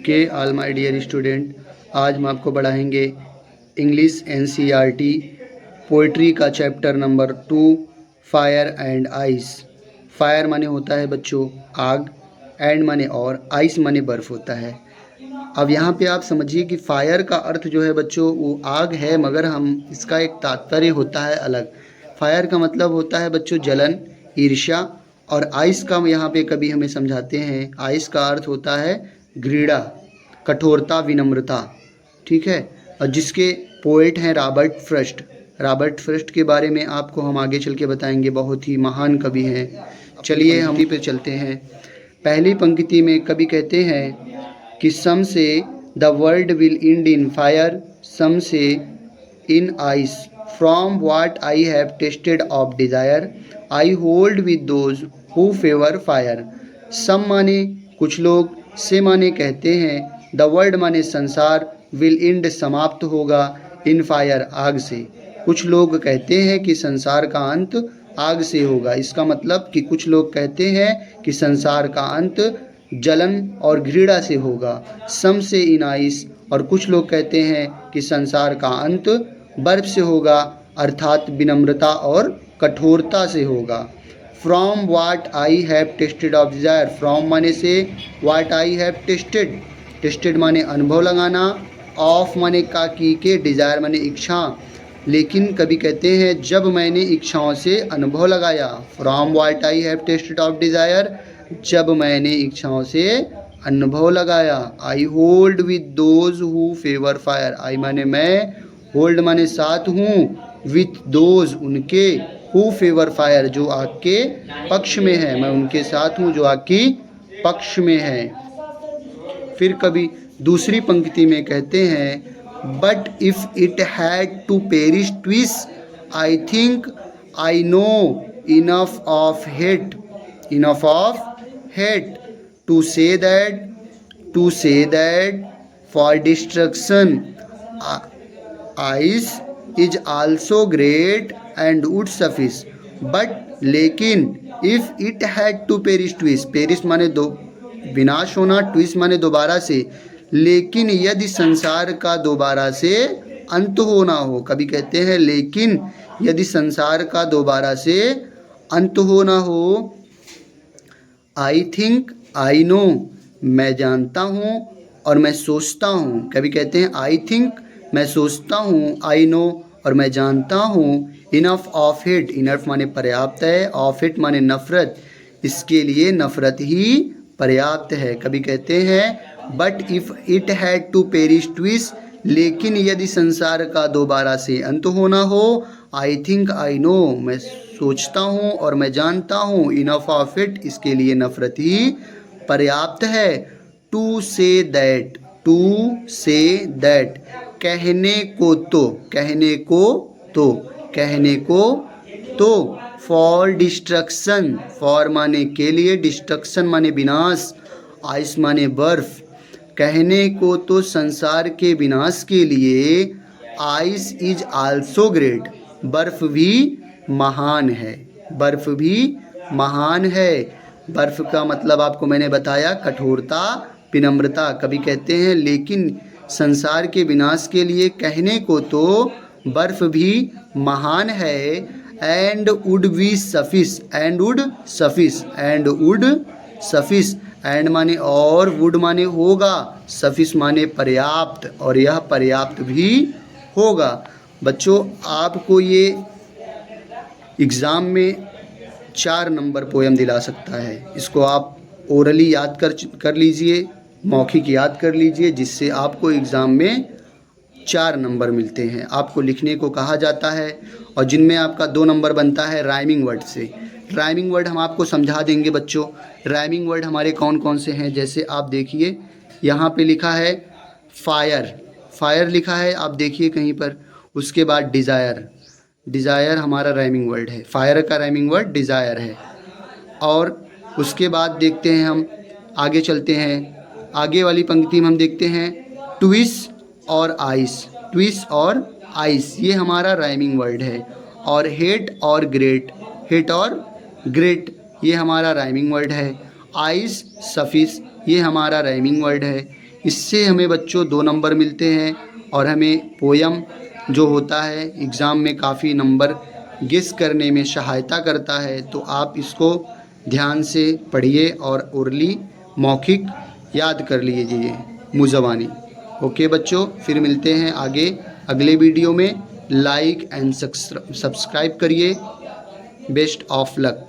Okay all my dear student, आज हम आपको पढ़ाएंगे इंग्लिश एनसीईआरटी पोइट्री का chapter number 2 fire and ice. Fire माने होता है बच्चों आग, एंड माने और, आइस माने बर्फ़ होता है। अब यहाँ पे आप समझिए कि फायर का अर्थ जो है बच्चों वो आग है, मगर हम इसका एक तात्पर्य होता है अलग। फायर का मतलब होता है बच्चों जलन, ईर्ष्या, और आइस का यहाँ पे कभी हमें समझाते हैं, आइस का अर्थ होता है घृणा, कठोरता, विनम्रता। ठीक है। और जिसके पोएट हैं रॉबर्ट फ्रॉस्ट। रॉबर्ट फ्रॉस्ट के बारे में आपको हम आगे चल के बताएंगे, बहुत ही महान कवि हैं। चलिए हम पे चलते हैं। पहली पंक्ति में कवि कहते हैं कि some say the world will end in fire, some say in ice, from what I have tasted of desire, I hold with those who favour fire. Some माने कुछ लोग, से माने कहते हैं, द वर्ल्ड माने संसार, विल एंड समाप्त होगा, इन फायर आग से। कुछ लोग कहते हैं कि संसार का अंत आग से होगा। इसका मतलब कि कुछ लोग कहते हैं कि संसार का अंत जलन और घृणा से होगा, सम से इन आइस, और कुछ लोग कहते हैं कि संसार का अंत बर्फ से होगा, अर्थात विनम्रता और कठोरता से होगा। From what I have tasted of desire, from माने से, what I have tasted, tasted माने अनुभव लगाना, ऑफ माने का की के, डिज़ायर माने इच्छा। लेकिन कभी कहते हैं जब मैंने इच्छाओं से अनुभव लगाया, from what I have tasted of desire, जब मैंने इच्छाओं से अनुभव लगाया। I hold with those who favour fire, I माने मैं, होल्ड माने साथ हूँ, विथ दोज उनके, हु फेवर फायर जो आग के पक्ष में है, मैं उनके साथ हूँ जो आग की पक्ष में है। फिर कभी दूसरी पंक्ति में कहते हैं but if it had to perish twice, I think I know enough of hate, enough of hate to say that for destruction ice is also great and would suffice. But लेकिन, if it had to perish twice, perish माने दो विनाश होना, twice माने दोबारा से, लेकिन यदि संसार का दोबारा से अंत होना हो, कभी कहते हैं लेकिन यदि संसार का दोबारा से अंत होना हो, आई थिंक आई नो, मैं जानता हूँ और मैं सोचता हूँ। कभी कहते हैं आई थिंक, मैं सोचता हूँ, आई नो, और मैं जानता हूँ, इनफ ऑफ इट, इनफ माने पर्याप्त है, ऑफ इट माने नफ़रत, इसके लिए नफ़रत ही पर्याप्त है। कभी कहते हैं but if it had to perish twice, लेकिन यदि संसार का दोबारा से अंत होना हो, आई थिंक आई नो, मैं सोचता हूँ और मैं जानता हूँ, इनफ ऑफ इट, इसके लिए नफ़रत ही पर्याप्त है। To say that, to say that, कहने को तो, कहने को तो, कहने को तो, फॉर डिस्ट्रक्शन, फॉर माने के लिए, डिस्ट्रक्शन माने विनाश, आइस माने बर्फ, कहने को तो संसार के विनाश के लिए, आइस इज आल्सो ग्रेट, बर्फ भी महान है, बर्फ भी महान है। बर्फ का मतलब आपको मैंने बताया कठोरता, विनम्रता। कभी कहते हैं लेकिन संसार के विनाश के लिए कहने को तो बर्फ भी महान है, and would be suffice, and would suffice, and would suffice, and माने और, वुड माने होगा, सफिस माने पर्याप्त, और यह पर्याप्त भी होगा। बच्चों आपको ये एग्ज़ाम में 4 नंबर पोएम दिला सकता है। इसको आप ओरली याद कर लीजिए, मौखिक याद कर लीजिए, जिससे आपको एग्ज़ाम में 4 नंबर मिलते हैं। आपको लिखने को कहा जाता है, और जिनमें आपका 2 नंबर बनता है राइमिंग वर्ड से। राइमिंग वर्ड हम आपको समझा देंगे बच्चों। राइमिंग वर्ड हमारे कौन कौन से हैं, जैसे आप देखिए यहाँ पे लिखा है फायर, फायर लिखा है, आप देखिए कहीं पर। उसके बाद डिज़ायर, डिज़ायर हमारा राइमिंग वर्ड है, फायर का राइमिंग वर्ड डिज़ायर है। और उसके बाद देखते हैं हम, आगे चलते हैं, आगे वाली पंक्ति में हम देखते हैं ट्विस और आइस, ट्विस और आइस ये हमारा राइमिंग वर्ड है। और हेट और ग्रेट, हेट और ग्रेट ये हमारा राइमिंग वर्ड है। आइस, सफिस ये हमारा राइमिंग वर्ड है। इससे हमें बच्चों 2 नंबर मिलते हैं और हमें पोयम जो होता है एग्ज़ाम में काफ़ी नंबर गेस करने में सहायता करता है। तो आप इसको ध्यान से पढ़िए और ओरली मौखिक याद कर लीजिए मुज़वानी। ओके बच्चों, फिर मिलते हैं आगे अगले वीडियो में। लाइक एंड सब्सक्राइब करिए। Best of luck.